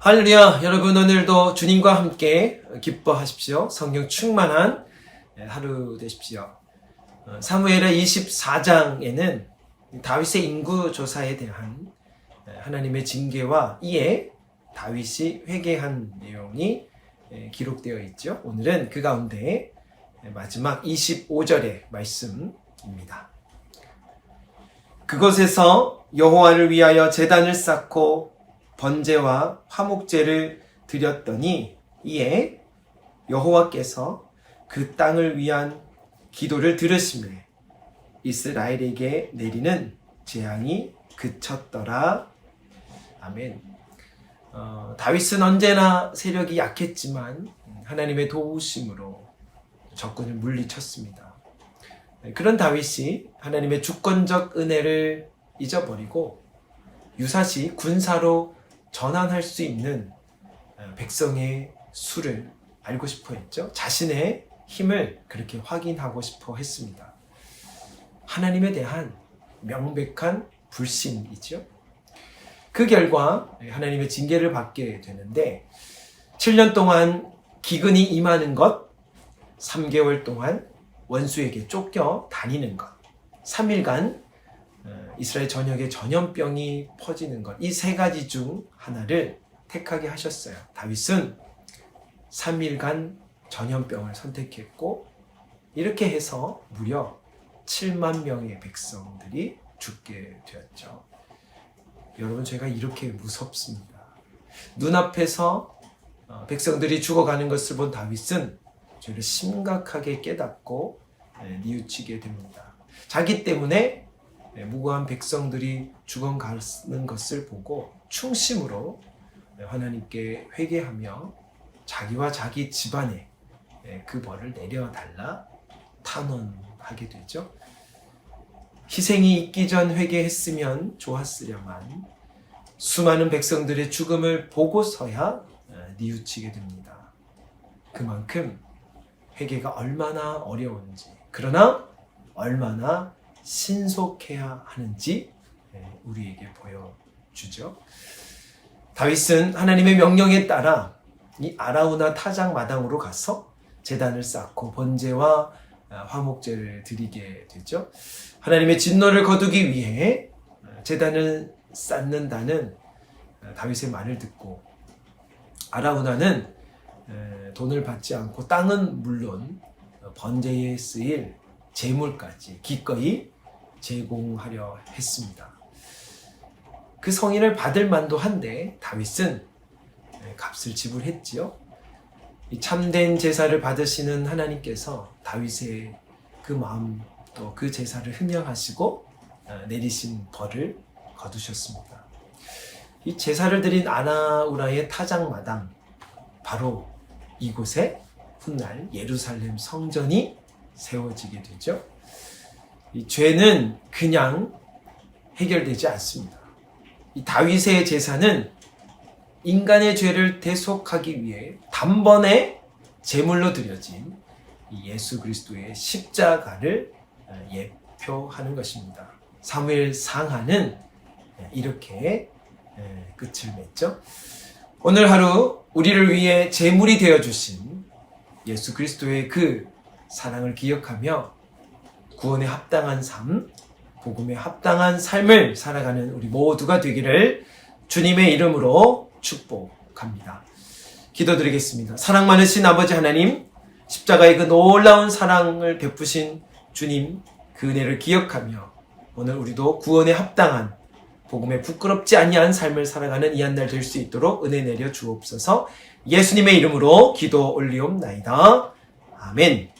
할렐루야. 여러분, 오늘도 주님과 함께 기뻐하십시오. 성령 충만한 하루 되십시오. 사무엘의 24장에는 다윗의 인구조사에 대한 하나님의 징계와 이에 다윗이 회개한 내용이 기록되어 있죠. 오늘은 그 가운데 마지막 25절의 말씀입니다. 그곳에서 여호와를 위하여 제단을 쌓고 번제와 화목제를 드렸더니 이에 여호와께서 그 땅을 위한 기도를 들으시매 이스라엘에게 내리는 재앙이 그쳤더라. 아멘. 다윗은 언제나 세력이 약했지만 하나님의 도우심으로 적군을 물리쳤습니다. 그런 다윗이 하나님의 주권적 은혜를 잊어버리고 유사시 군사로 전환할 수 있는 백성의 수를 알고 싶어 했죠. 자신의 힘을 그렇게 확인하고 싶어 했습니다. 하나님에 대한 명백한 불신이죠. 그 결과 하나님의 징계를 받게 되는데 7년 동안 기근이 임하는 것, 3개월 동안 원수에게 쫓겨 다니는 것, 3일간 이스라엘 전역에 전염병이 퍼지는 것, 이 세 가지 중 하나를 택하게 하셨어요. 다윗은 3일간 전염병을 선택했고 이렇게 해서 무려 7만 명의 백성들이 죽게 되었죠. 여러분, 제가 이렇게 무섭습니다. 눈앞에서 백성들이 죽어가는 것을 본 다윗은 죄를 심각하게 깨닫고 뉘우치게 됩니다. 자기 때문에 무고한 백성들이 죽어가는 것을 보고 충심으로 하나님께 회개하며 자기와 자기 집안에 그 벌을 내려달라 탄원하게 되죠. 희생이 있기 전 회개했으면 좋았으려만 수많은 백성들의 죽음을 보고서야 뉘우치게 됩니다. 그만큼 회개가 얼마나 어려운지, 그러나 얼마나 신속해야 하는지 우리에게 보여주죠. 다윗은 하나님의 명령에 따라 이 아라우나 타작 마당으로 가서 제단을 쌓고 번제와 화목제를 드리게 되죠. 하나님의 진노를 거두기 위해 제단을 쌓는다는 다윗의 말을 듣고 아라우나는 돈을 받지 않고 땅은 물론 번제에 쓰일 재물까지 기꺼이 제공하려 했습니다. 그 성인을 받을 만도 한데 다윗은 값을 지불했지요. 이 참된 제사를 받으시는 하나님께서 다윗의 그 마음 또 그 제사를 흠양하시고 내리신 벌을 거두셨습니다. 이 제사를 드린 아라우나의 타작마당, 바로 이곳에 훗날 예루살렘 성전이 세워지게 되죠. 이 죄는 그냥 해결되지 않습니다. 이 다윗의 제사는 인간의 죄를 대속하기 위해 단번에 제물로 드려진 이 예수 그리스도의 십자가를 예표하는 것입니다. 사무엘 상하는 이렇게 끝을 맺죠. 오늘 하루 우리를 위해 제물이 되어주신 예수 그리스도의 그 사랑을 기억하며 구원에 합당한 삶, 복음에 합당한 삶을 살아가는 우리 모두가 되기를 주님의 이름으로 축복합니다. 기도드리겠습니다. 사랑 많으신 아버지 하나님, 십자가의 그 놀라운 사랑을 베푸신 주님, 그 은혜를 기억하며 오늘 우리도 구원에 합당한 복음에 부끄럽지 아니한 삶을 살아가는 이 한 날 될 수 있도록 은혜 내려 주옵소서. 예수님의 이름으로 기도 올리옵나이다. 아멘.